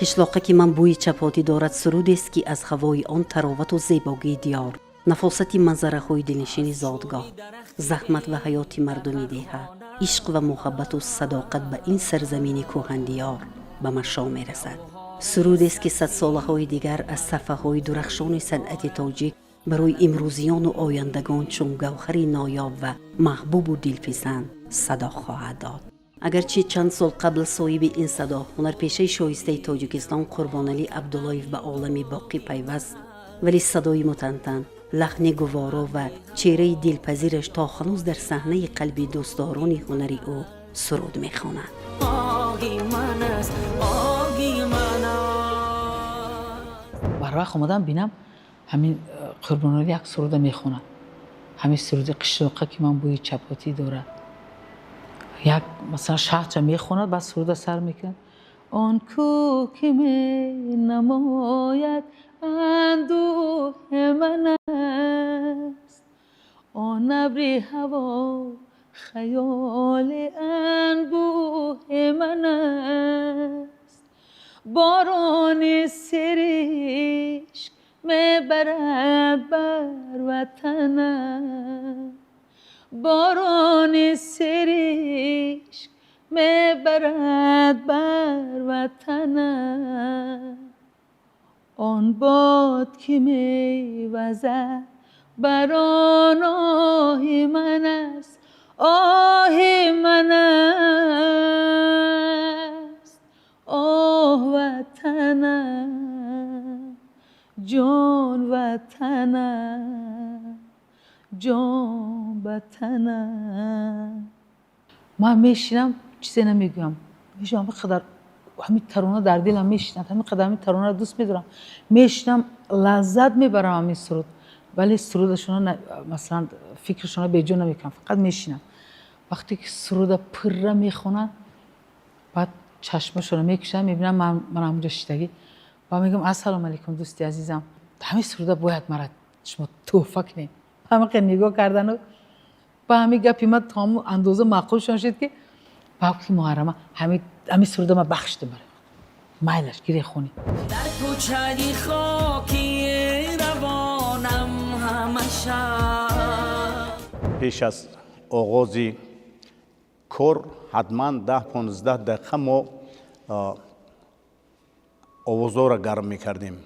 قشلاقه که من بوی چپاتی دارد سرودی است که از هوای آن تراوت و زیبایی دیار، نفاست منظره های دلنشین زادگاه، زحمت و حیات مردمی دیها، عشق و محبت و صداقت به این سرزمین کهن دیار به مشا می رسد. سرودی است که 100 سالهای دیگر از صفحه های درخشان صنعت تاجیک برای امروزیان و آیندگان چون گوهری نایاب و محبوب و دلپسند صدا خواهد داد. اگرچه چند سال قبل صاحب این صدا هنرپیشه شایسته تاجیکستان قربانعلی عبداللهیف به عالم باقی پیوست، ولی صدای متنتن، لحن گوارا و چهره دلپذیرش تا هنوز در صحنه قلب دوستداران هنری او سرود می‌خواند. بر وقت اومدم بینم همین قربانعلی یک سرود میخونه، همین سرود قشلاقه که من بوی چپاتی داره، یک مثلا شهر میخونه بعد سرود سر میکنه آن کو که می نماید اندوه من است، آن ابری هوا خیال انبوه من است، باران سرشک میبرد بر وطنم، باران سرشک میبرد بر وطنم، آن باد که میوزد بر آن آه من است، آه من است، آه وطنم، جان وطنم، جان وطنم. من میشینم چیزی نمیگم، میشینم بخدر همین ترانه در دلم میشینم، همین قدر همین ترانه رو دوست میدارم، میشینم لذت میبرم همین سرود، ولی سرودشون مثلا فکرشون به جا نمیکنم، فقط میشینم. وقتی که سرود پره میخونن بعد چشمشون رو میکشم میبینم من همونجا شیدگی و میگم السلام علیکم دوستی عزیزم، همین سرودا باید مرا شما تحفه کنید. همه نگاه کردن و با همین گپی من تا همون اندازه معقول شد که باقی محرمه همین سرودا من بخشته برای مایلش گیری خونی. در کوچه خاکی روانم همشب پیش از آغاز کار حتما 10-15 دقیقه ما آوازها را گرم میکردیم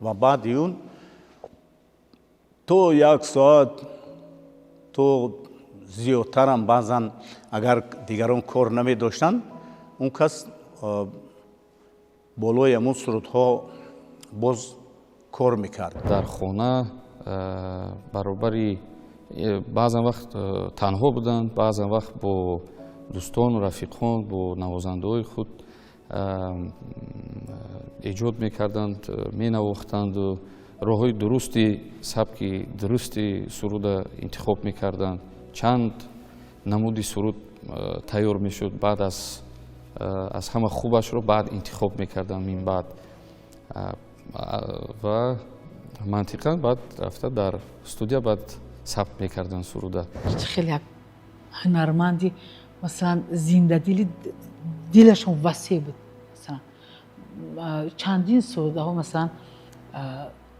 و بعد اون تو 1 ساعت تو زیادتر هم بعضا اگر دیگران کار نمی داشتن اون کس بالای همون سرودها باز کار میکرد. در خانه برابری بعضا وقت تنها بودند، بعضا وقت با دوستان و رفیقان با نوازنده های خود ایجاد میکردند، می نواختند و راه های درستی سبک درستی سرود انتخاب میکردند. چند نمودی سرود تیار میشد، بعد از همه خوبش رو بعد انتخاب میکردن من بعد و منطقا بعد رفته در استودیو بعد ثبت میکردن سروده. خیلی هنرمندی مثلا زنده دلی دلشون وسیع بود، مثلا چندین سروده ها مثلا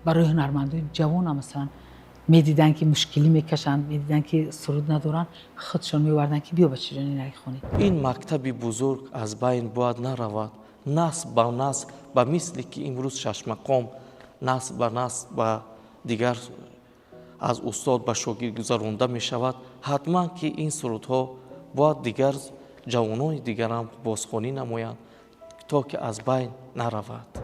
برای هنرمندای جوان هم مثلا میدیدن که مشکلی میکشن، میدیدن که سرود ندارن، خودشون میوردن که بیا بچه جانی نری خونی. این مکتب بزرگ از بین باید نرود، نسل با نسل به مثلی که امروز شش مقام نسل با نسل و دیگر از استاد به شاگرد گذرانده می شود. حتما که این سرودها باید دیگر جوانان دیگر هم بازخوانی نمایند تا که از بین نرود.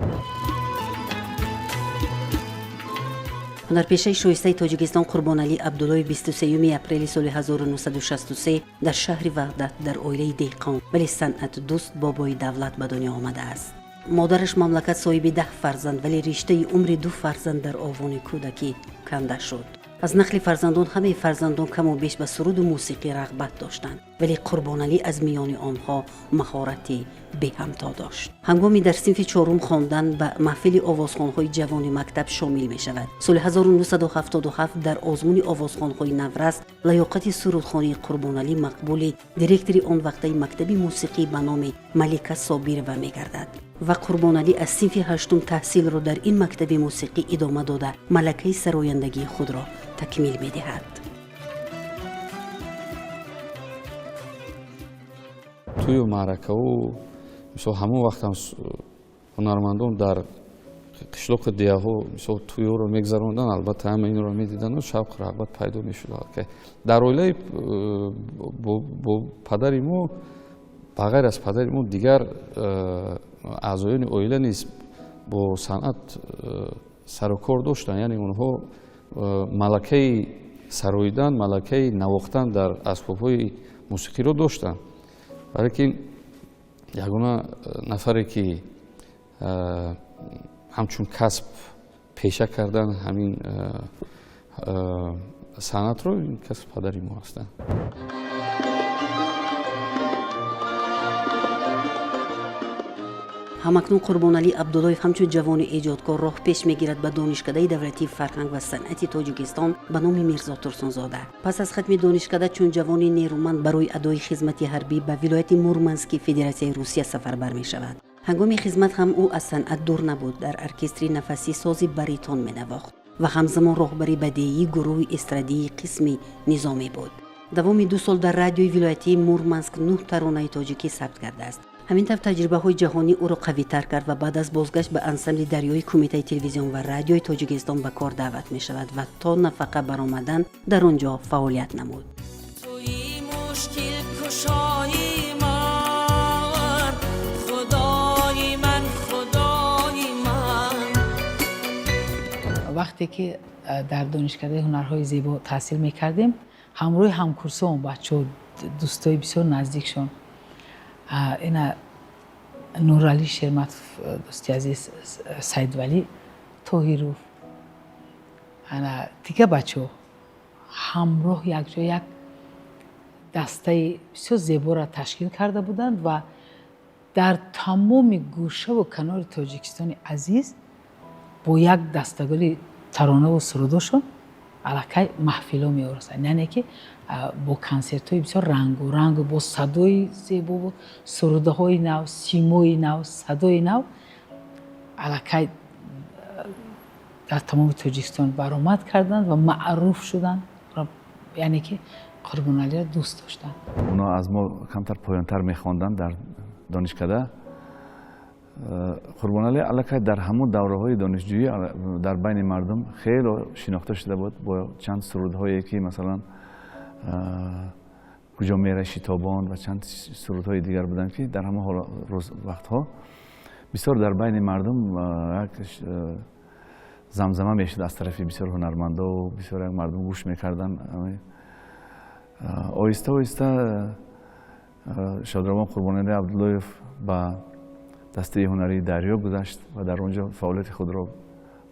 هنرپیشه شایسته تاجیکستان قربانعلی عبدالله 23 اپریل سال 1963 در شهر وحدت در عائله دهقان ولی صنعت دوست بابای دولت به دنیا آمده است. مادرش مملکت صاحب 10 فرزند ولی رشته عمر 2 فرزند در آوان کودکی کنده شد. از نقل فرزندان همه فرزندان کم و بیش به سرود و موسیقی رغبت داشتند ولی قربانعلی از میان آنها مهارتی به همتا داشت. هنگامی در صنف 4 خواندن به محفل آوازخوان‌های جوان مکتب شامل می شود. سال 1977 در آزمون آوازخوان‌های نورس لیاقت سرودخوانی قربانعلی مقبول دیرکتور آن وقته مکتب موسیقی به نام ملیکه صابرова می گردد. و قربانعلی از صنف هشتم تحصیل را در این مکتب موسیقی ادامه داده ملکه سرایندگی خود را تکمیل می دهد. توی معرکه و مثلا همون وقت هم هنرمندان در قشلاق دیاهو مثلا توی رو میگذروندن، البته همه این رو میدیدن و شوق رغبت پیدا میشد که در اویله با پدری ما بغیر از پدری ما دیگر اعضایان اویله نیز با صنعت سر و کار داشتن، یعنی اونها ملکه سراییدن، ملکه نواختن در اسباب‌های موسیقی رو داشتن. ولی یگانه نفری که همچون کسب پیشه کردن همین صنعت رو، این کسب پدری ما هستن. همکنون قربانعلی عبداللهیف همچون جوان ایجادکار راه پیش میگیرد به دانشکده دولتی فرهنگ و صنعت تاجیکستان به نام میرزا ترسونزاده. پس از ختم دانشکده چون جوان نیرومند برای ادای خدمت حربی به ولایت مورمنسک فدراسیون روسیه سفربر می شود. هنگام خدمت هم او از صنعت دور نبود، در ارکستری نفسی سازی بریتون می نواخت و همزمان راهبری بدیعی گروه استرادی قسمی نظامی بود. دوام 2 سال در رادیوی ولایتی مورمنسک 9 ترانه تاجیکی ثبت کرده است. همین طور تجربه های جهانی او را قوی تر کرد و بعد از بازگشت به انسمبل دریایی کمیته تلویزیون و رادیوی تاجیکستان به کار دعوت می شود و تا نفقه برآمدن در آنجا فعالیت نمود. وقتی که در دانشکده هنرهای زیبا تحصیل میکردیم، همراه همکورسان بچه‌ها دوستای بسیار نزدیکشون، اینا نورعلی شرمت دوستی عزیز، سید ولی طاهروف، انا دیگه بچه‌ها همراه یک جای یک دسته بسیار زیبا را تشکیل کرده بودند و در تمام گوشه و کنار تاجیکستان عزیز با یک دستگاه ترانه و سرودشون علاقه محفل ها می آورستن، یعنی که با کنسرت های بسیار رنگ و رنگ با صدای زیبا و سروده های نو، سیمای نو، صدای نو علاقه در تمام تاجیکستان برآمد کردند و معروف شدند، یعنی که قربانعلی را دوست داشتن. اونا از ما کمتر پایانتر میخواندن در دانشکده. قربانعلی علاقه در همون دوره‌های دانشجویی در بین مردم خیلی شناخته شده بود با چند سرودهایی که مثلا کجا میره شتابان و چند سرودهای دیگر بودن که در همه وقتها بسیار در بین مردم یک زمزمه میشد از طرف بسیار هنرمندا و بسیار مردم گوش میکردن. آهسته آهسته شادروان قربانعلی عبداللهیف با دسته هنری دریا گذشت و در اونجا فعالیت خود را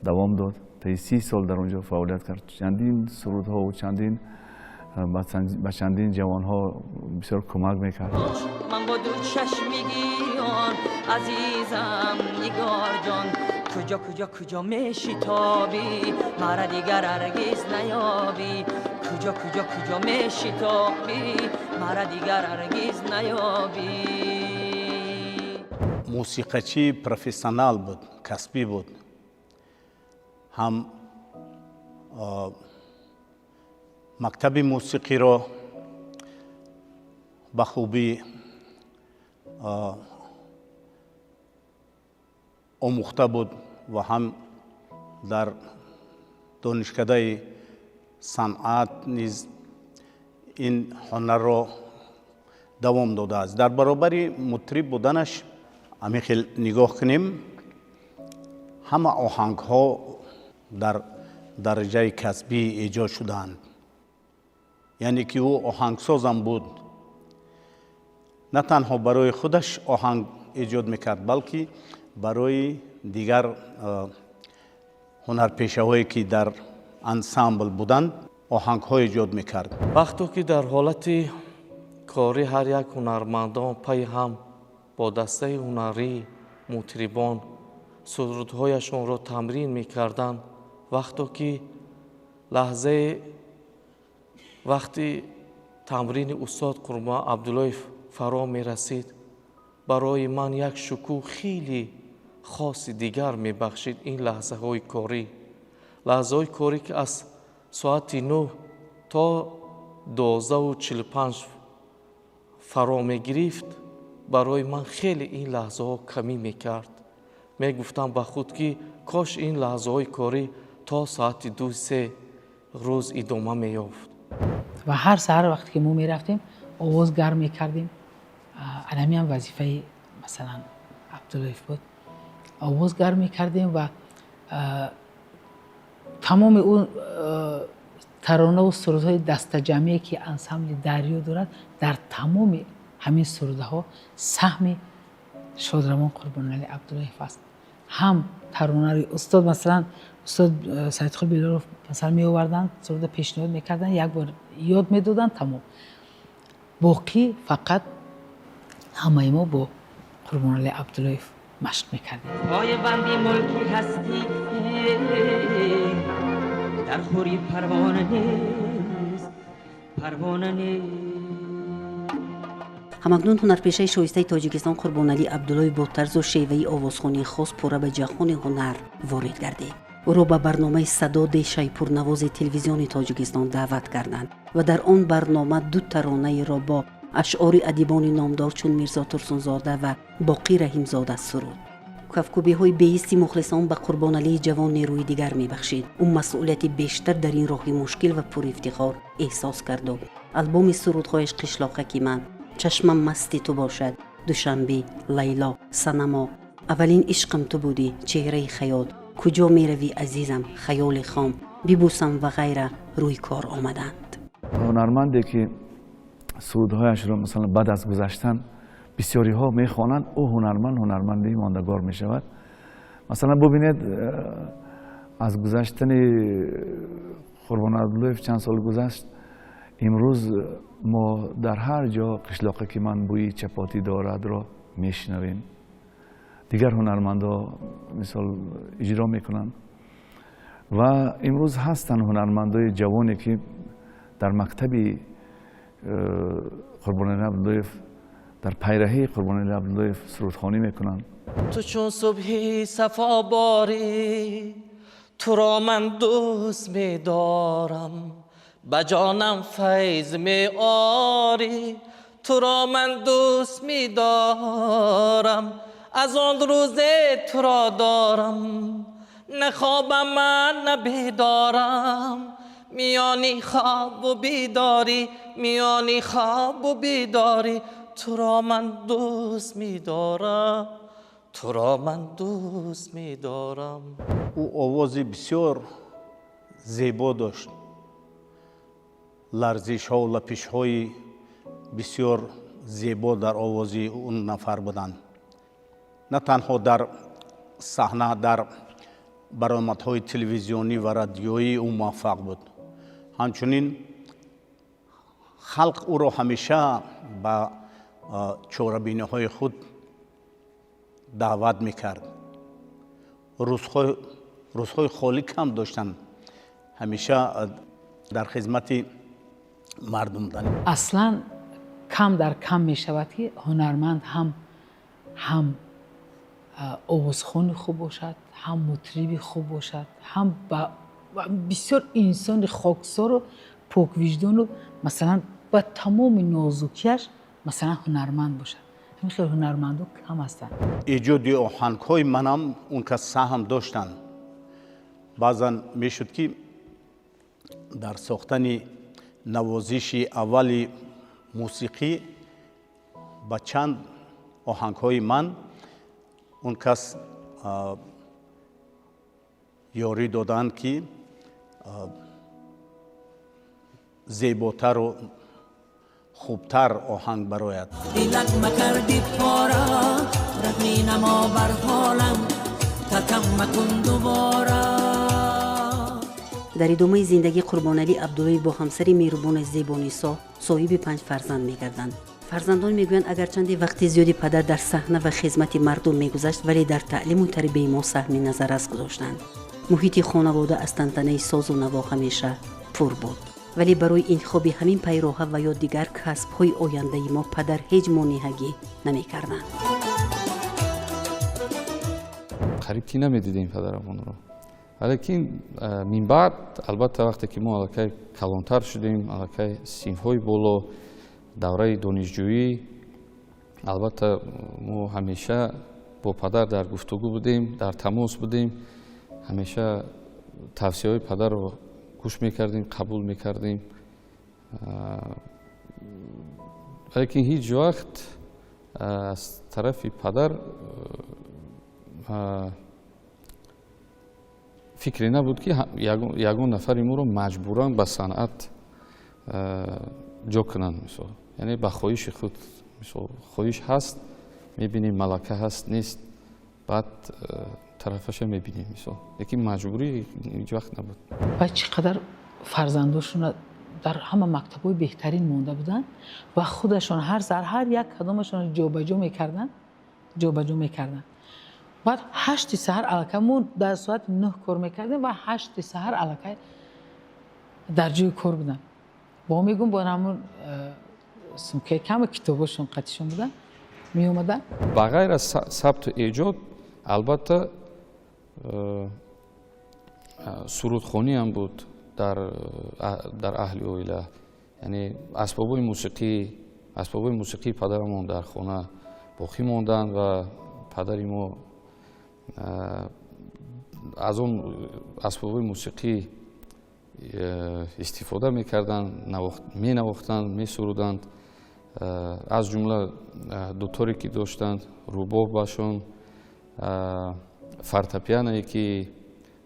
دوام داد. تا 30 سال در اونجا فعالیت کرد. چندین سرودها و چندین به چندین جوانها بسیار کمک میکرد. من با دو چشمگیان عزیزم نگار جان، کجا کجا کجا میشتابی مرا دیگر هرگز نیابی، کجا کجا کجا میشتابی مرا دیگر هرگز نیابی. موسیقیچی پروفسیونال بود، کسبی بود. هم مکتب موسیقی را به خوبی آموخته بود و هم در دانشکده صنعت نیز این هنر را دوام داده است. در برابر مطرب بودنش همین خیلی نگاه کنیم، همه آهنگ ها در درجه کسبی ایجاد شدند. یعنی که او آهنگساز هم بود، نه تنها برای خودش آهنگ ایجاد میکرد بلکه برای دیگر هنرپیشه‌هایی که در انسامبل بودند آهنگ ها ایجاد میکرد. وقتی که در حالت کاری هر یک هنرمندان پای هم با دسته هنری مطربان سرودهایشون را تمرین میکردند، وقتی که وقتی تمرین استاد قربان عبداللهیف فرا می رسید، برای من یک شکوه خیلی хоси дигар мебахшид ин лаҳзаҳои корӣ. лаҳзаҳои корӣ ки аз соати 9 то 12:45 фаро мегирифт, барои ман хеле ин лаҳзаҳо камӣ мекард. мегуфтам ба худ ки кош ин лаҳзаҳои корӣ то соати 2-3 рӯз идома меёфт. و هر سحر وقتی که ما میرفتیم آواز گرم میکردیم. انمی هم وظیفه مثلا عبداللطیف بود. آواز گرم میکردیم و تمام اون ترانه و سرودهای دست جمعی که انسمبل دریا دارد، در تمام همین سروده ها سهم شادروان قربانعلی عبداللطیف است. هم ترانه رو استاد مثلا استاد سعید بیلال رو مثلا می آوردن، سرود پیشنهاد میکردن، یک بار یاد میدادن، تمام. باقی فقط همه ما با قربانعلی عبداللطیف مشق میکردیم. پای بندی ملکی هستی در خوری پروانه نیست، پروانه نیست. همکنون هنرپیشه شایسته تاجیکستان قربانعلی عبداللطیف با طرز و شیوه آوازخوانی خاص پورا به جهان هنر وارد گردید. او را به برنامه صداد شیپورنواز تلویزیون تاجیکستان دعوت کردند و در آن برنامه 2 ترانه را با اشعار ادیبان نامدار چون میرزا ترسونزاده و باقی رحیمزاده سرود. کفکوبی‌های بیستی مخلصان به قربانعلی جوان نیروی دیگر می‌بخشید. او مسئولیت بیشتر در این راه مشکل و پر افتخار احساس کرد و البوم سرودهایش قشلاقکی من، چشمم مستی تو باشد، دوشنبه، لیلا، سنما، اولین عشقم تو بودی، چهره خیال، کجا میروی عزیزم، خیال خام، بیبوسم و غیره روی کار آمدند. هنرمندی که سرودهایش را مثلا بعد از گذشتن بسیاری ها میخوانند، او هنرمندی ماندگار میشود. مثلا ببینید از گذشتن قربان عبداللطیف چند سال گذشت، امروز ما در هر جا قشلاقی که من بوی چپاتی دارد را میشنویم. دیگر هنرمندا مثال اجرا میکنند و امروز هستند هنرمندای جوانی که در مکتب قربانعلی عبداللطیف، در پیرهی قربانعلی عبداللطیف سرودخوانی میکنند. تو چون صبحی صفا باری، تو را من دوست می‌دارم، به جانم فیض می‌آری، تو را من دوست می‌دارم، از آن روز تو را دارم، نه خوابم من نه بیدارم، میانی خواب و بیداری، میانی خواب و بیداری، تو را من دوست می‌دارم، تو را من دوست می‌دارم. او آوازی بسیار زیبا داشت. لرزش ها و لپش های بسیار زیبا در آوازی اون نفر بودند. نه تنها در صحنه، در برآمدهای تلویزیونی و رادیویی او موفق بود. همچنین خلق او را همیشه به چهره‌بینی های خود دعوت میکرد. روزهای خالی کم داشتن، همیشه در خدمت مردم داریم. اصلا کم در کم می شود که هنرمند هم آوازخوان خوب باشد، هم مطرب خوب باشد، هم بسیار انسان خاکسار و پاک وجدان و مثلا با تمام نازکیش مثلا هنرمند باشد. همین خیلی هنرمندان کم هستند. ایجاد آهنگ‌های منم اون که سهم داشتن. بعضا میشد که در ساختن نوازش اول موسیقی با چند آهنگ‌های من اون کس یاری دادن که زیباتر و خوبتر آهنگ برآید. دلت مکردی پارا، رحمی نما بر حالم، تکم مکن دوباره. در ادامه زندگی قربانعلی عبداللطیف با همسر مهربان زیبانیسا صاحب 5 فرزند می‌گردند. فرزندان میگویند اگرچند وقتی زیادی پدر در صحنه و خدمت مردم میگذشت، ولی در تعلیم و تربیت ما سهم نظر از گذاشتند. محیط خانواده از تنتنه ساز و نوا همیشه پر بود. ولی برای انتخاب همین پیروها و یا دیگر کسب‌های آینده ما پدر هیچ مانعی نمی‌کردند. қариб ки намедидем падарамонро. Лекин мин баъд албатта вақте ки мо аллакай калонтар шудем, аллакай синфҳои боло, давраи донишҷӯӣ, албатта мо ҳамеша бо падар дар гуфтугӯ будем, дар тамос будем, ҳамеша тавсияҳои падарро гӯш мекардем, қабул мекардем. Лекин ҳеҷ вақт аз тарафи падар фикре набуд ки ягон нафари моро маҷбуран ба санъат ҷо кунанд. мисол яъне ба хоҳиши худ, мисол хоҳиш ҳаст, мебинем малака ҳаст, нест, баъд тарафаша мебинем мисол. Лекин маҷбурӣ ҳеҷ вақт набуд. ва чӣ қадар фарзандошона дар ҳама мактабҳои беҳтарин монда буданд ва худашон ҳар сар ҳар як кадомашон ҷобаҷо мекарданд. баъд 8 саҳар аллакай мо дар соати 9 кор мекардем ва 8 саҳар аллакай дар ҷои кор будам. бо мегум бо ҳамон сумкаи кама китобошон қатишон буданд меомаданд. ба ғайр аз сабту эҷод албатта сурудхониам буд дар аҳли оила. яъне асбобои мусиқии падарамон дар хона боқӣ монданд ва падари мо аз он асбобои мусиқӣ истифода мекарданд, менавохтанд, месуруданд. аз ҷумла дуторе ки доштанд, рубобашон, фортепиане ки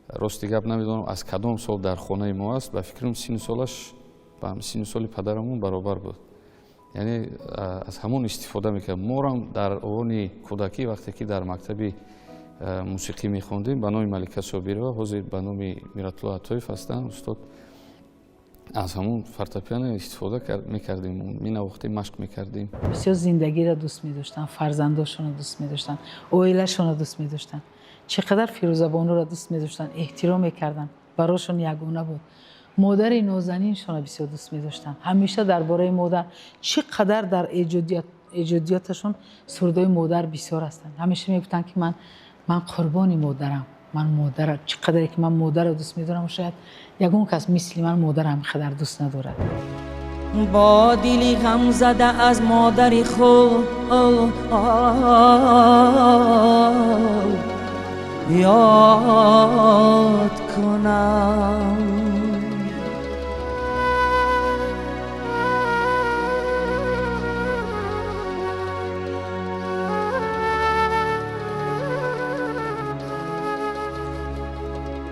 рости гап намедонам аз кадом сол дар хонаи мо аст, ба фикрам сину солаш ба сину соли падарамон баробар буд. яъне аз ҳамон истифода мекард. морам дар овони кӯдакӣ вақте ки дар мактаби мусиқӣ мехондем ба номи Малика Собирова, ҳозир ба номи Миратулло Атоев ҳастанд, устод, аз ҳамон фортепиано истифода мекардем, менавохтем, машқ мекардем. бисёр зиндагиро дӯст медоштанд, фарзандошонро дӯст медоштанд, оилашонро дӯст медоштанд. чӣ қадар Фирӯзабонуро дӯст медоштанд, эҳтиром мекарданд, барошон ягона буд. модари нозаниншонро бисёр дӯст медоштанд. ҳамеша дар бораи модар чӣ қадар дар эҷодиёташон сурудои модар бисёр ҳастанд. ҳамеша мегуфтанд ки ман қурбони модарам, ман модар чӣ қадаре ки ман модарро дӯст медорам, шояд ягон кас мисли ман модар ҳаминқадар дӯст надорад. با دلی غم زده از مادر خود یاد کنم.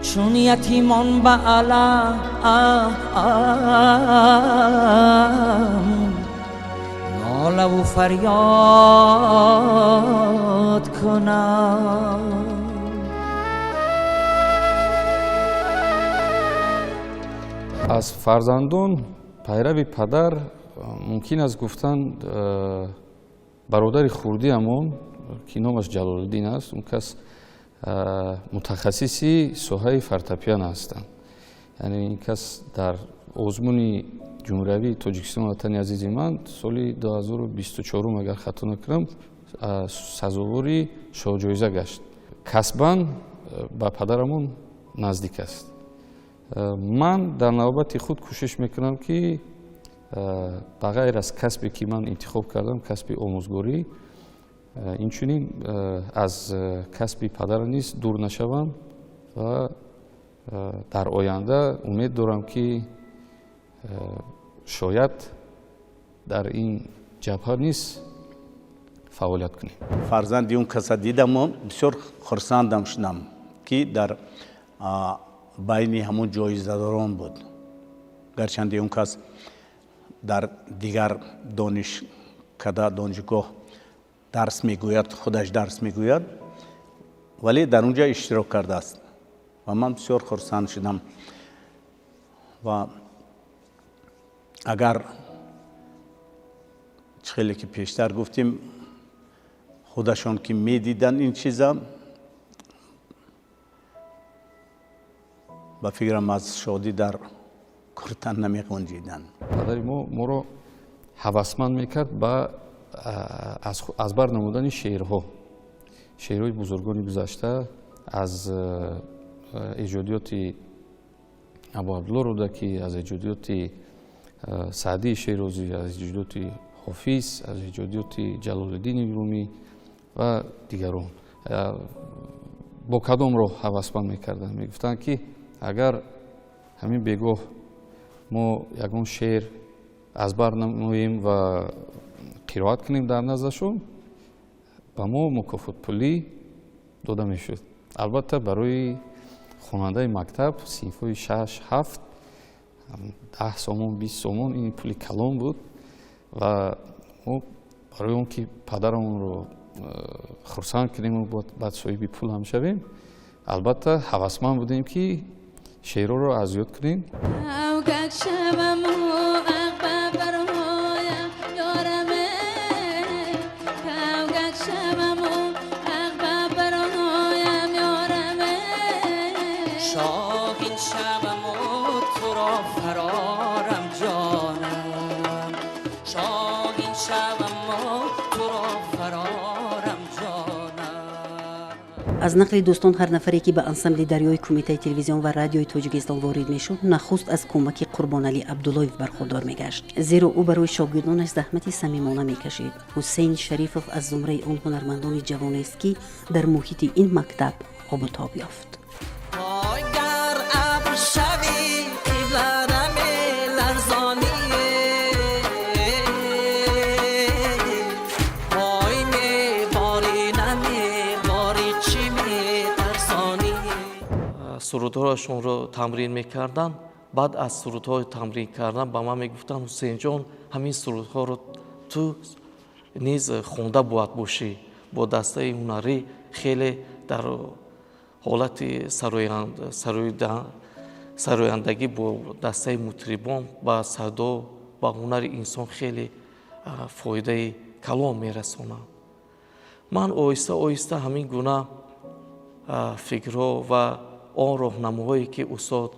چون یتیمان به علم ناله و فریاد کنم. аз фарзандон пайрави падар мумкин аст гуфтанд бародари хурдиамон ки номаш Ҷалолиддин аст, он кас мутахассиси соҳаи фортепиано ҳастанд. яъне ин кас дар озмуни ҷумҳуриявии Тоҷикистон ватани азизи ман соли 2024 агар хато накунам сазовори шоҳҷоиза гашт. касбан ба падарамон наздик аст. ман дар навбати худ кӯшиш мекунам ки ба ғайр аз касбе ки ман интихоб кардам, касби омӯзгорӣ, инчунин аз касби падара низ дур нашавам ва дар оянда умед дорам ки шояд дар ин ҷабҳа низ фаъолият кунем. фарзанди он каса дидаму бисёр хурсандам шудам ки дар байни ҳамон ҷоизадорон буд. гарчанде он кас дар дигар донишкада донишгоҳ дарс мегӯяд, худаш дарс мегӯяд, вале дар он ҷо иштирок кардааст ва ман бисёр хурсанд шудам. ва агар хеле ки пештар гуфтем худашон ки медиданд ин чиза, ба фикрам аз шодӣ дар куртан намеғунҷиданд. падари моро ҳавасманд мекард ба аз бар намудани шеърҳои бузургони гузашта, از ایجادیات ابو عبدالله رودکی، از ایجادیات سعدی شیرازی، از ایجادیات حافظ، از ایجادیات جلال الدین رومی و دیگران با کدام راه ҳавасманд мекарданд. мегуфтанд ки агар ҳамин бегоҳ мо ягон шеър аз бар намоем ва қироат кунем дар наздашон, ба мо мукофотпулӣ дода мешуд. албатта барои хонандаи мактаб синфҳои 6-7 10 сомон 20 сомон ин пули калон буд ва мо барои он ки падарамонро хурсанд кунему баъд соҳиби пул ҳам шавем, албатта ҳавасманд будем ки шеърҳоро аз ёд кунем. شاهین شبم و تو را فرارم جانم، شاهین شبم و تو را فرارم جانم. аз нақли дӯстон ҳар нафаре ки ба ансамбли дарёи кумитаи телевизион ва радиои тоҷикистон ворид мешуд, нахуст аз кӯмаки Қурбоналӣ Абдуллоев бархудор мегашт, зеро ӯ барои шогирдонаш заҳмати самимона мекашид. ҳусейн шарифов аз зумраи он ҳунармандони ҷавонест ки дар муҳити ин мактаб обутоб ёфт. сурудҳоашонро тамрин мекарданд. баъд аз сурудҳои тамрин кардан ба ман мегуфтанд: ҳусейнҷон, ҳамин сурудҳоро ту низ хонда бояд бошӣ. бо дастаи ҳунарӣ хеле дар ҳолати сарояндагӣ бо дастаи мутрибон ба садо ба ҳунари инсон хеле фоидаи калон мерасонанд. ман оҳиста оҳиста ҳамин гуна фикрҳо ва он роҳнамоҳое ки устод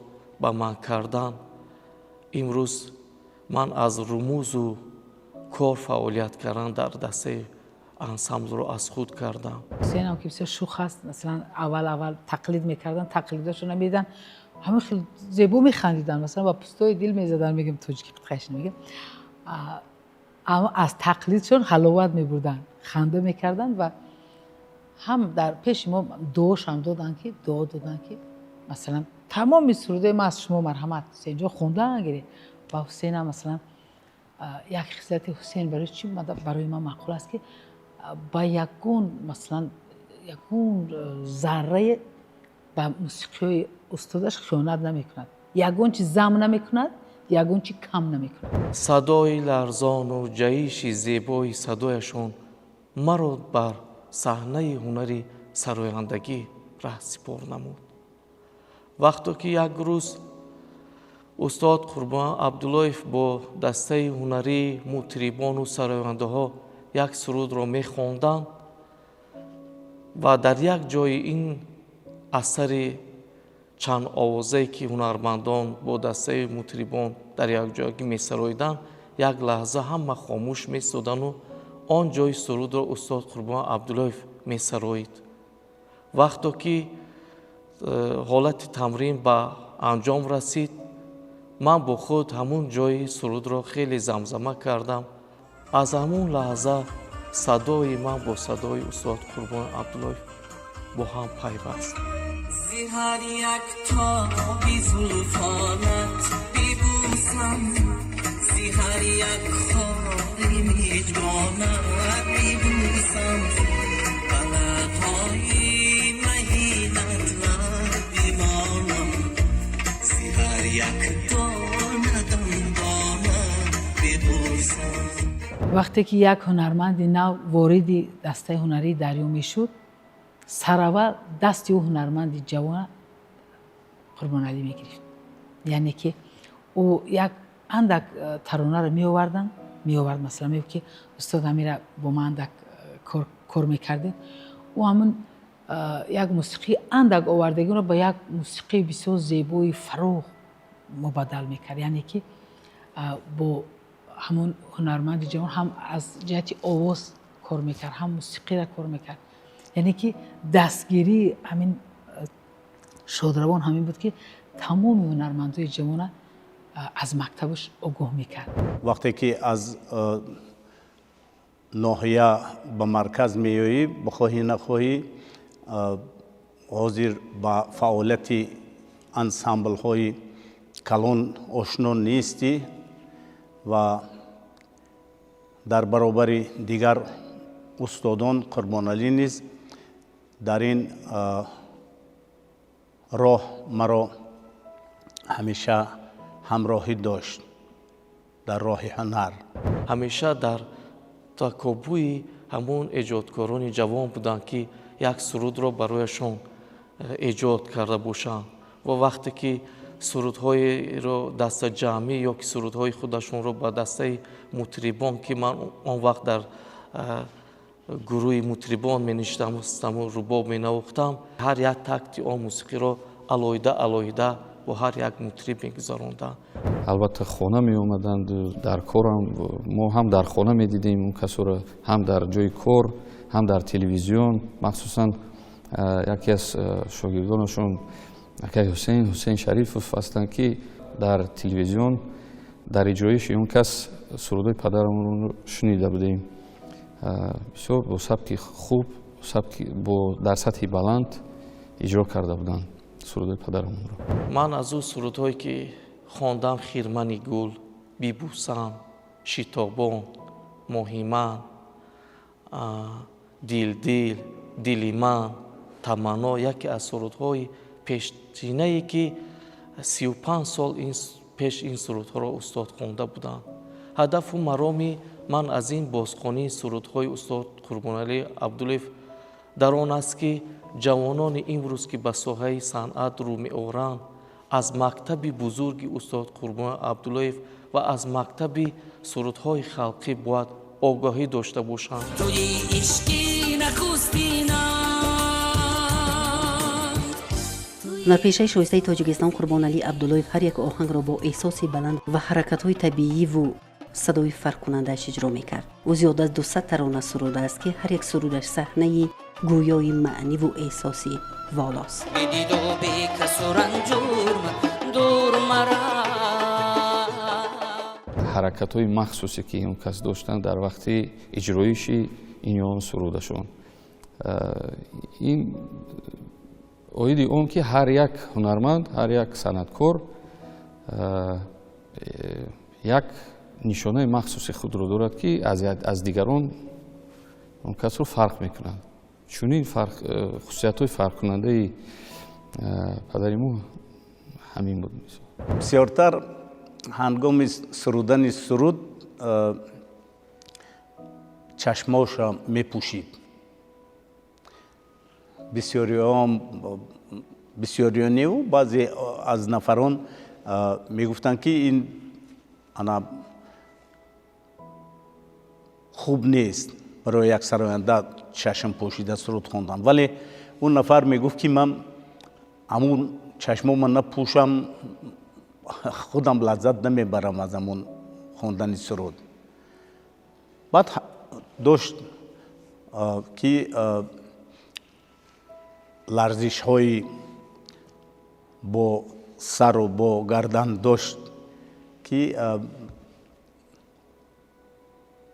ба ман карданд, имрӯз ман аз румузу кор фаъолият кардан дар дастаи ансамблро аз худ кардам. ҳусейнам ки бисёр шух аст. масалан аввал тақлид мекардан, тақлидашо намедидан, ҳамин хеле зебо механдидан, масалан ба пӯстои дил мезадан, мегем тоҷикӣ қитъааш мегем, аммо аз тақлидшон ҳаловат мебурдан, ханда мекардан ва ҳам дар пеши мо дуошам додан ки масалан тамоми сурудаи ман аз шумо марҳамат ҳусейнҷон хондаан гире. ва ҳусейнам масалан як хислати ҳусейн барои ман маъқул аст ки ба ягон масалан ягон заррае ба мусиқиҳои устодаш хиёнат намекунад, ягон чи зам намекунад, ягон чи кам намекунад. садои ларзону ҷаиши зебои садояшон маро бар саҳнаи ҳунари сарояндагӣ раҳсипор намуд. вақто ки як рӯз устод Қурбон Абдуллоев бо дастаи ҳунарии мутрибону сарояндаҳо як сурудро мехонданд ва дар як ҷои ин асари чанд овозае ки ҳунармандон бо дастаи мутрибон дар як ҷойгӣ месароиданд, як лаҳза ҳама хомӯш месодану он ҷои сурудро устод Қурбон Абдуллоев месароид. вақто ки ҳолати тамрин ба анҷом расид, ман бо худ ҳамун ҷои сурудро хеле замзама кардам. аз ҳамун лаҳза садои ман бо садои устод Қурбон Абдуллоев бо ҳам пайваст. زی هر یک تابی زلفانت بیبوسم، زی هر یک خاری میجوانت بیبوسم، غلطهای مهینت را بیمانم، زی هر یک دانه دندانت بیبوسم. вақте ки як ҳунарманди нав вориди дастаи ҳунарии дарё мешуд, сараввал дасти ӯ ҳунарманди ҷавона Қурбоналӣ мегирифт. яъне ки ӯ як андак таронаро меовард, масалан мегӯфт ки устод ҳамира бо ман андак кор мекардед, ӯ ҳамун як мусиқии андак овардагиро ба як мусиқии бисёр зебои фароғ мубаддал мекард. яъне ки бо ҳамун ҳунарманди ҷавон ҳам аз ҷиҳати овоз кор мекард, ҳам мусиқиро кор мекард. яъне ки дастгирии ҳамин شادروان همین بود که تمام هنرمندای جوان از مکتبش آگاه میکرد. وقتی که از ناحیه به مرکز میایی بخواهی نخواهی حاضر به فعالیت انسامبل های کلان آشنا نیستی و در برابر دیگر استادان قربان علی نیز در این راه مرا همیشه همراهی داشت در راه هنر. ҳамеша дар такобуи ҳамон эҷодкорони ҷавон буданд ки як сурудро барояшон эҷод карда бошанд ва вақте ки сурудҳоеро дастаҷамъӣ ё ки сурудҳои худашонро ба дастаи мутрибон ки ман он вақт дар гурӯҳи мутрибон менишастаму рубоб менавохтам ҳар як такти он мусиқиро алоҳида алоҳида бо ҳар як мутриб мегузаронданд. албатта хона меомаданд дар корам мо ҳам дар хона медидем он касоро ҳам дар ҷои кор ҳам дар телевизион махсусан яке аз шогирдонашон акай ҳусейн шарифов ҳастанд ки дар телевизион дар иҷроиши он кас сурудои падарамонро шунида будем. бисёр бо сабки хуб дар сатҳи баланд иҷро карда буданд сурудои падарамонро. ман аз ӯ сурудҳое ки хондам хирмани гул, бибусам, шитобон, моҳиман, дилдил, дили ман, таманно яке аз сурудҳои пешчинае ки 35 сол пеш ин сурудҳоро устод хонда буданд. ҳадафу мароми ман аз ин бозхонии сурудҳои устод қурбоналӣ абдуллоев дар он аст ки ҷавонони имрӯз ки ба соҳаи санъат рӯ меоранд аз мактаби бузурги устод Қурбон Абдуллоев ва аз мактаби сурудҳои халқӣ бояд огоҳӣ дошта бошанд. ҳунарпешаи шоистаи тоҷикистон Қурбоналӣ Абдуллоев ҳар як оҳангро бо эҳсоси баланд ва ҳаракатҳои табииву садои фарқкунандааш иҷро мекард. ӯ зиёда аз 200 тарона сурудааст ки ҳар як сурудаш саҳнаи гӯёи маъниву эҳсоси волост. ҳаракатҳои махсусе ки он кас доштанд дар вақти иҷроиши ин ё он сурудашон ин оиди он ки ҳар як ҳунарманд ҳар як санъаткор як нишонаи махсуси худро дорад ки аз дигарон он касро фарқ мекунад. чунин хусусиятҳои фарқкунандаи падари мо ҳамин буд. бисёртар ҳангоми сурудани суруд чашмоша мепӯшид. бисёрионеву баъзе аз нафарон мегуфтанд ки ин ана хуб нест барои як сароянда чашм пӯшида суруд хондан, вале он нафар мегуфт ки ман амун чашмома напӯшам худам лаззат намебарам аз амун хондани суруд. баъд дошт ки ларзишҳои бо сару бо гардан дошт ки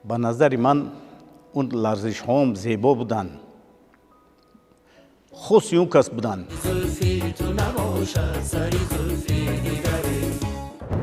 ба назари ман он ларзишҳоам зебо буданд, хуси он кас буданд.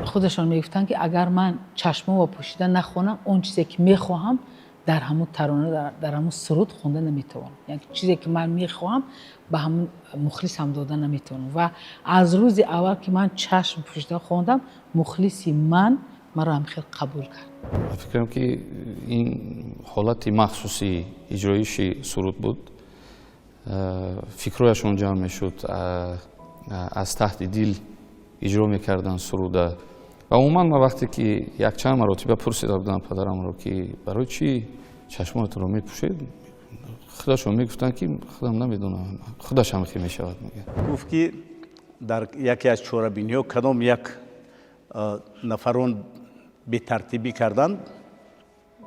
خودشان میگفتن که اگر من چشمه و پوشیده نخوانم اون چیزی که میخواهم در همون ترانه در همون سرود خونده نمیتونم. یعنی چیزی که من میخواهم به همون مخلص هم دادن نمیتونم و از روز اول که من چشم پوشیده خواندم مخلصی من مرا هم خیلی قبول کرد. فکر کنم که این حالت مخصوصی اجرایشی سرود بود. فکرایشون جمع میشد از تحت دل اجرا میکردن سروده و عموما ما وقتی که یک چند مرتبه پرسیده بودم پدرم رو که برای چی چشمانت رو میپوشید خودشون میگفتن که خودم نمیدونم خودش هم خیلی میشود میگه. گفت که در یکی از چهاربینی ها کدام یک نفران به ترتیبی کردند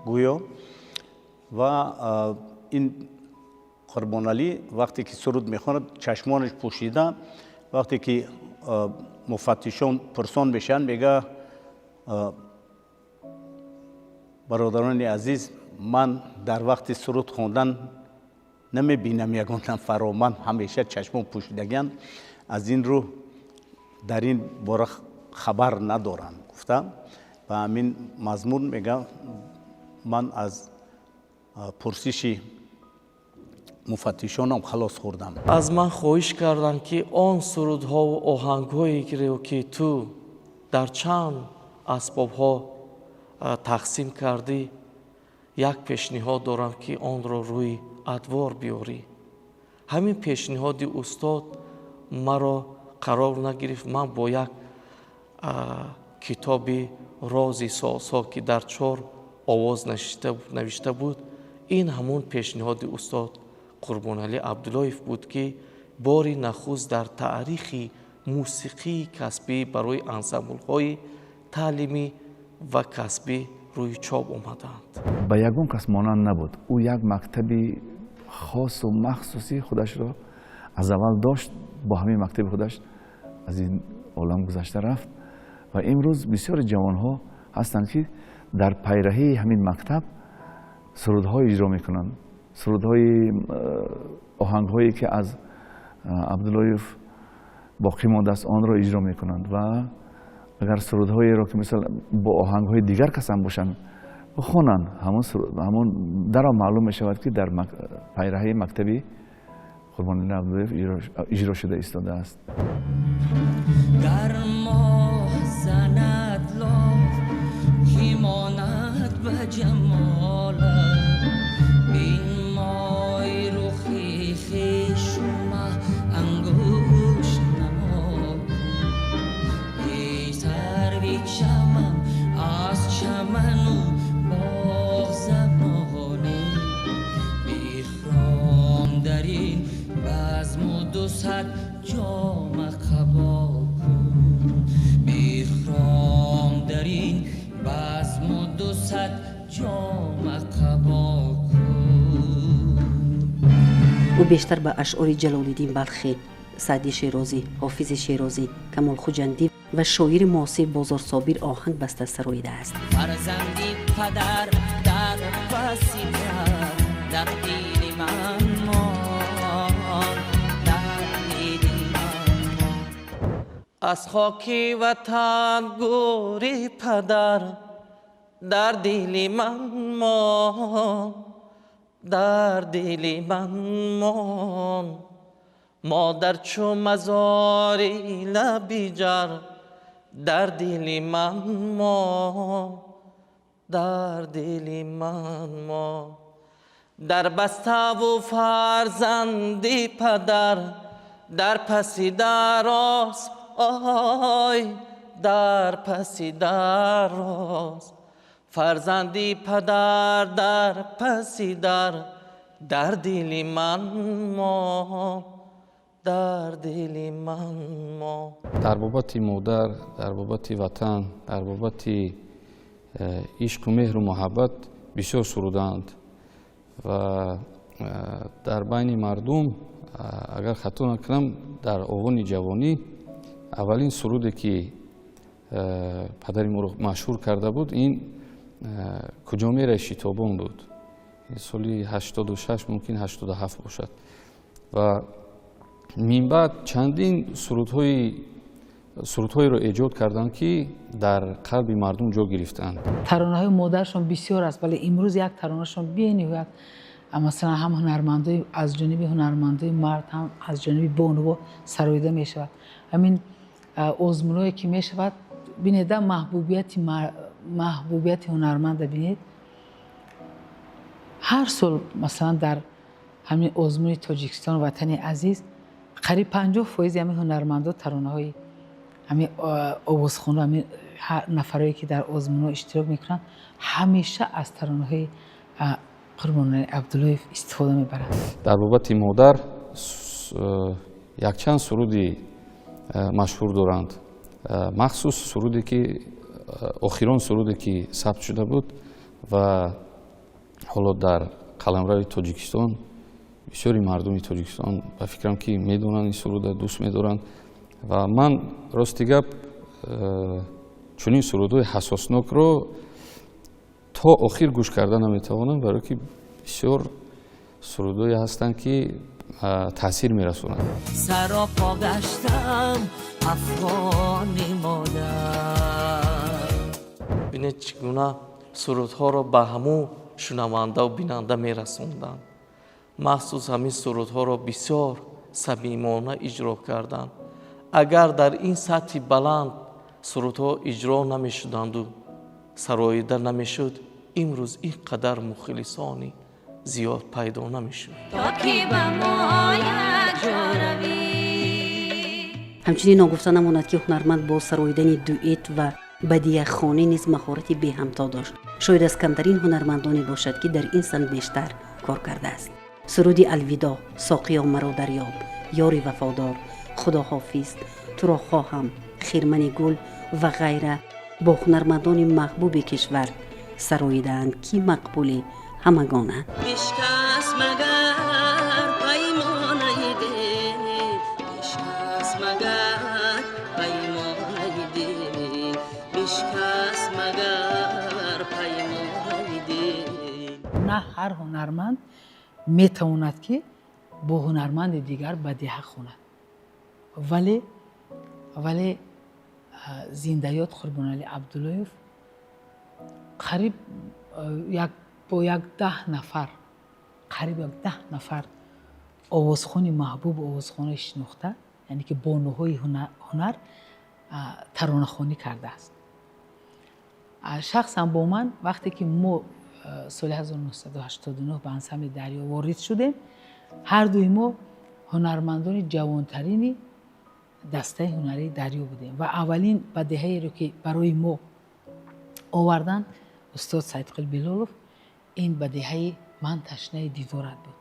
گویا و این قربان علی وقتی که سرود میخواند چشمانش پوشیده وقتی که مفتشون پرسان میشن میگه برادران عزیز من در وقت سرود خوندن نمیبینم یگان نفر و من همیشه چشمم پوشیدگان از این رو در این باره خبر ندارم گفتم و همین مضمون میگه من از پرسش مفتشانم خلاص خوردم. از من خواهش کردن که آن سرودها و آهنگهایی که تو در چند اسبابها تقسیم کردی یک پیشنهاد دارم که آن را روی ادوار بیاری. همین پیشنهاد استاد مرا قرار نگرفت. من با یک کتاب رازی سازها که در 4 آواز نوشته بود این همون پیشنهاد استاد قربانعلی عبداللهیف بود که باری نخست در تاریخ موسیقی کسبی برای انسمبل‌های تعلیمی و کسبی روی چاپ آمدند. به یگان کس مانند نبود. او یک مکتبی خاص و مخصوصی خودش را از اول داشت. با همین مکتب خودش از این عالم گذشته رفت و امروز بسیار جوانها هستند که در پیرهی همین مکتب سرودهای اجرا میکنند. سرودهای آهنگهایی که از عبداللهیف باقی مانده است آن را اجرا میکنند و اگر سرودهایی را که مثلا با آهنگهای دیگر کسان باشند بخوانند همون در معلوم می شود که در پیرهی مکتبی قربانعلی عبداللهیف اجرا شده ایستاده است. در ماه زند لاف که ماند به جمالت بین مای رخی خویش ما انگشت نما ای سر بیکشمم از چمن و باغ زمانه بیخرام در این بزم و 200 جام قبا کن بیخرام در این بزم و 200 جام قبا کن. او بیشتر به اشعار جلال‌الدین بلخی، سعدی شیرازی، حافظ شیرازی، کمال خوجندی و شاعر معاصر بازار صابر آهنگ بسته سراییده است. فرزندی پدر در پسی در دل من مان در دل من مان. از خاک وطن گوری پدر در دل من مان در دل من مان مادر چو مزاری لبی جر در دل من مان در دل من مان در بسته و فرزندی پدر در پسی دراز آی در پسی دراز فرزندی پدر در پسی در دل من ما در دل من ما. در بابت مادر، در بابت وطن، در بابت عشق و مهر و محبت بسیار سرودند و در بین مردم اگر خطا نکنم در آغون جوانی اولین سرودی که پدری ما رو مشهور کرده بود این کجا میره شتابان بود. سالی 86 ممکن 87 باشد و من بعد چندین سرودهایی رو ایجاد کردن که در قلب مردم جا گرفتند. ترانه‌های مادرشون بسیار است ولی امروز یک ترانه‌شون بی‌نهایت مثلا هم هنرمندای از جانب هنرمندای مرد هم از جانب بانوها سراییده می شود. همین آزمونایی که می شود ببینید محبوبیت هنرمند ببینید هر سال مثلا در همین آزمون تاجیکستان وطن عزیز قریب 50% همین هنرمندا ترانه‌های همین آوازخوان همین نفرایی که در آزمون‌ها اشتراک میکنن همیشه از ترانه‌های قربانعلی عبداللهیف استفاده میبرند. در بابت مادر یک چند سرودی مشهور دارند. مخصوص سرودی که آخرین سرودی که ثبت شده بود و حالا در قلمرو تاجیکستان بسیاری مردم تاجیکستان به فکرم که میدونن این سرود دوست میدارن ва ман рости гап чунин сурудҳои ҳасоснокро то охир гӯш карда наметавонам, барое ки бисёр сурудҳое ҳастанд ки таъсир мерасонанд. سراپا گشتم افغانی مادر. бинед чӣ гуна сурудҳоро ба ҳамун шунаванда ва бинанда мерасонданд. махсус ҳамин сурудҳоро бисёр самимона иҷро карданд. агар дар ин сатҳи баланд сурудҳо иҷро намешуданду сароида намешуд, имрӯз ин қадар мухлисони зиёд пайдо намешуд. ҳамчунин ногуфта намонад ки ҳунарманд бо сароидани дуэт ва бадиахонӣ низ маҳорати беҳамто дошт. шояд аз камтарин ҳунармандоне бошад ки дар ин сан бештар кор кардааст. суруди алвидо, соқиё маро дарёб, ёри вафодор, худоҳофиз, туро хоҳам, хирмани гул ва ғайра бо ҳунармандони маҳбуби кишвар сароидаанд ки мақбули ҳамагонанд. بشکست مگر پیمانه دل، بشکست مگر پیمانه دل، بشکست مگر پیمانه دل. نه هر هنرمند میتواند که با هنرمند دیگر بدیهه خوند، ولی زندیات قربان علی عبداللهیف قریب با یک 10 نفر قریب 10 نفر آوازخوان محبوب آوازخوان شناخته، یعنی که بانوهای هنر ترانه خوانی کرده است. شخصا با من وقتی که ما سال 1989 به انسمبل دریا وارد شدیم، هر دوی ما هنرمندان جوانترین دسته هنری دریا بودیم و اولین بدیهی رو که برای ما آوردن استاد صدیق بلالوف، این بدیهی من تشنه دیدارت بود.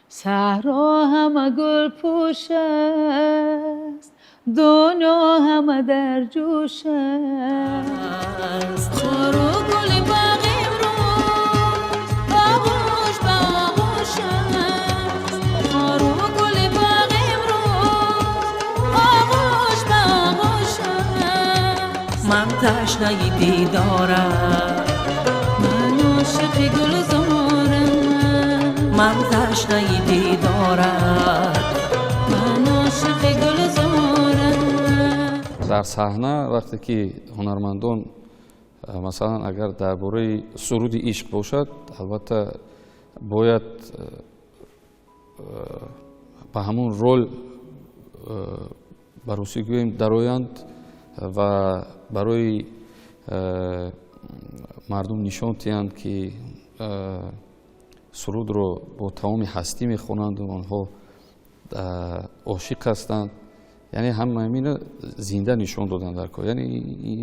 صحرا همه گل پوش است، دنیا همه در جوش است. خار و گل باغ امروز آغوش به آغوش است. خار و گل باغ امروز آغوش به آغوش است. من تشنه دیدارم، من عاشق گلزارم، من تشنه دیدارم، من عاشق گلزارم. дар саҳна вақте ки ҳунармандон масалан агар дар бораи суруди ишқ бошад, албатта бояд ба ҳамун рол бароси гӯем дароянд ва барои мардум нишон диҳанд ки сурудро бо тамоми ҳастӣ мехонанду онҳо ошиқ ҳастанд. яъне ҳамаина зинда нишон додан дар кор. яъне ин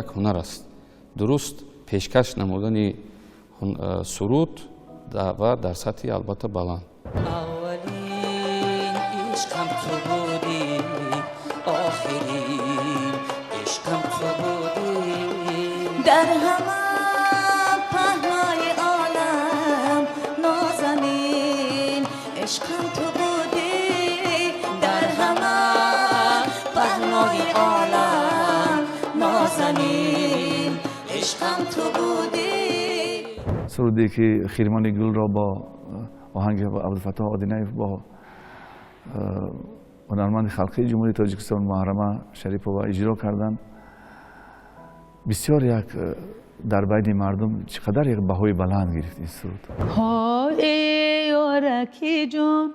як ҳунар аст. дуруст пешкаш намудани суруд ва дар сатҳи албатта баланд. اولین عشقم تو بودی، آخرین عشقم تو بودی. در همه پهنای عالم نازنین عشقم تو بودی. در همه پهنای عالم نازنین عشقم تو بودی. سرودی که خیرمانی گل را با آهنگ عبدالفتاح آدینیف با هنرمند خلقی جمهوری تاجیکستان محرمه شریفova اجرا کردند، بسیار یک در بین مردم چقدر یک بهای بلند گرفت این سرود. های یارکی جان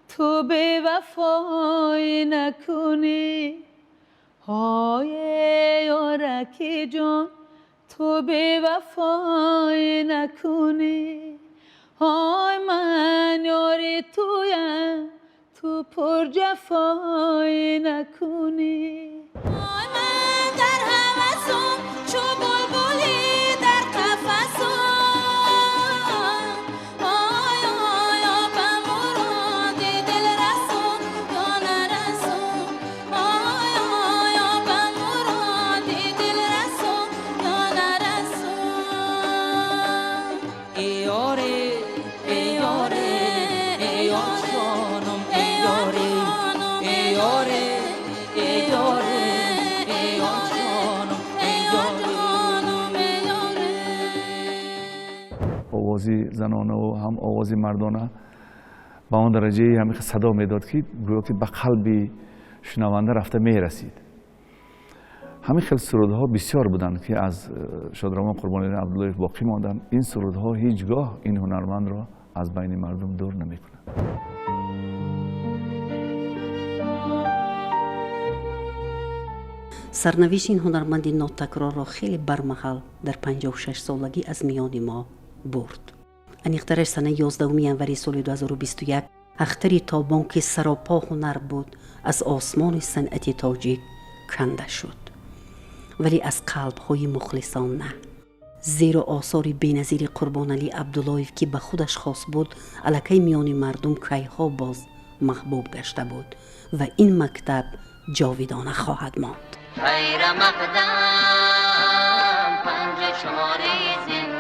تو به وفای نکنی، های یارکی جان تو به وفای نکنی. های من یاری تویم تو پر جفای نکنی. های من در هوسم چو بلبلی در قفسم. آی آی به مراد دل رسون یا نرسون. آی آی به مراد دل رسون یا نرسون. ای یاره ای یاره ای یار جانم، ای یاره ای یاره آوازی زنانه و هم آوازی مردانه با اون درجه همین صدا میداد که گویا که به قلب شنونده رفته میرسید. همین خیلی سرودها بسیار بودند که از شادروان قربانی عبداللهیف باقی ماندن. این سرودها هیچگاه این هنرمند را از بین مردم دور نمیکنه. سرنوشت این هنرمند ناتکرار را خیلی برمحل در 56 سالگی از میان ما برد. انیخترش سنه 11 ینوری سال 2021 اختری تابان که سراپا هنر بود از آسمان صنعت تاجیک کنده شد. ولی از قلب‌های مخلصان نه. زیرا آثار بی‌نظیر قربان علی عبداللهیف که به خودش خاص بود الکی میان مردم کیها باز محبوب گشته بود و این مکتب جاویدانه خواهد ماند. خیر مقدم پنج چهاری زندگی